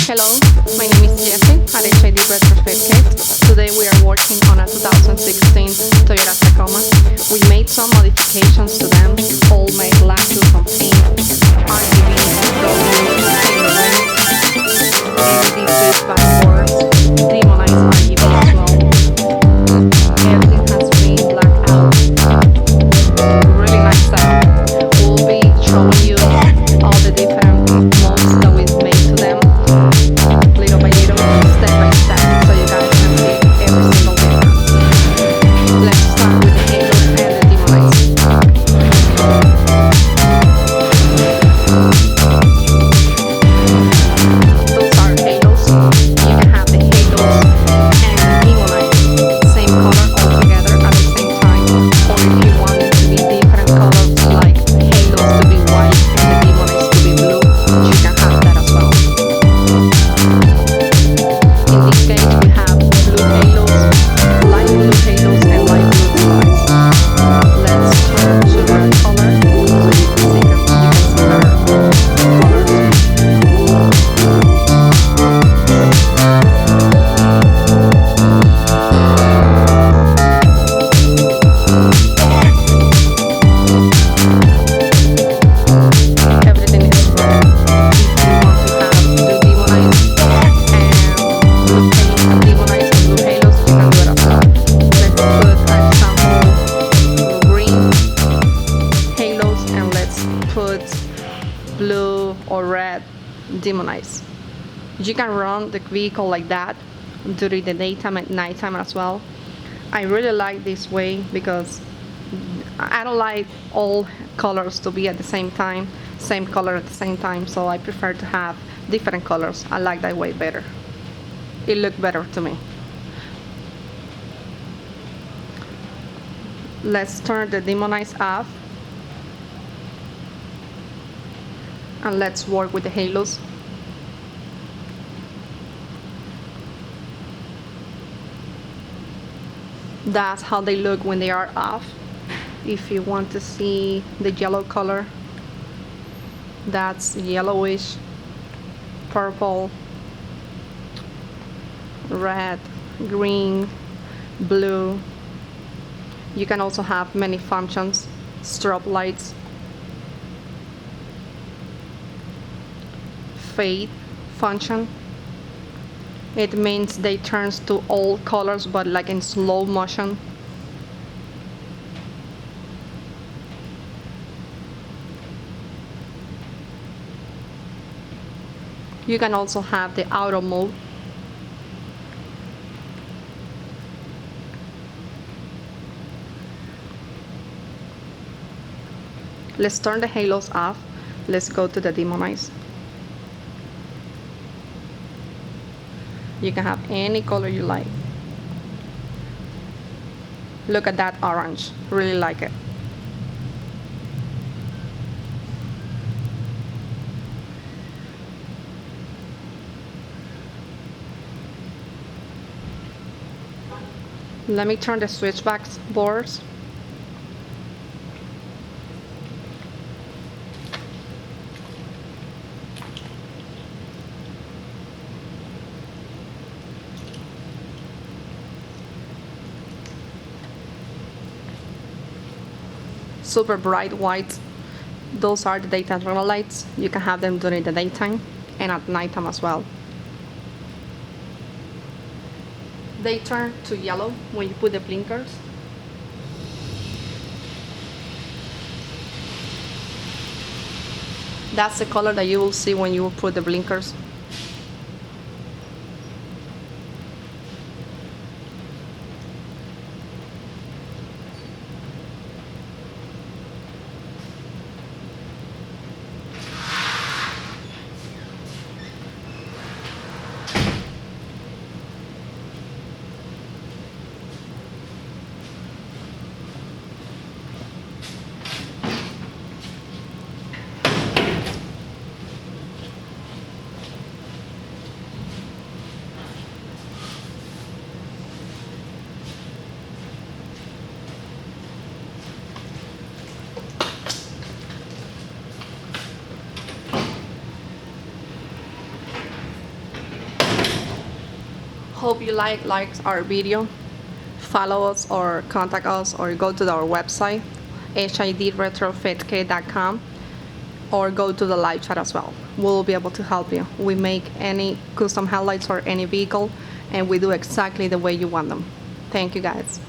Hello, my name is Jessie at HID Retrofit Kit. Today we are working on a 2016 Toyota Tacoma. We made some modifications to them, all made last to some paint, RGB, LED switch backboards, demonized RGB as well. Everything has been blackout. Really nice setup. We'll be showing you all the different molds that we've made to them, little by little, step by step, so you guys can see every single difference. Let's start with the halos and the demonized. Those are halos. You can have the halos and the demonized, same color all together at the same time, or if you want it to be different colors, like halos to be white and the demonized to be blue, you can have that as well. In this case, we have blue halos, light blue halos, and light blue demonized. Let's turn to red color so you can see her colors. Everything is red. If you want to have blue demonized and blue paint, demonized and blue halos, you can do it as well. Let's put an example green halos and let's put blue or red demonized. You can run the vehicle like that during the daytime and nighttime as well. I really like this way because I don't like all colors to be at the same time, same color at the same time, so I prefer to have different colors. I like that way better. It looks better to me. Let's turn the demonized off and let's work with the halos. That's how they look when they are off. If you want to see the yellow color, that's yellowish, purple, red, green, blue. You can also have many functions, strobe lights, fade function. It means they turns to all colors but like in slow motion. You can also have the auto mode. Let's turn the halos off. Let's go to the demonized. You can have any color you like. Look at that orange. Really like it. Let me turn the switchback boards. Super bright white. Those are the daytime running lights. You can have them during the daytime and at nighttime as well. They turn to yellow when you put the blinkers. That's the color that you will see when you put the blinkers. hope you like our video. Follow us or contact us or go to our website, hidretrofitk.com, or go to the live chat as well. We'll be able to help you. We make any custom headlights for any vehicle, and we do exactly the way you want them. Thank you, guys.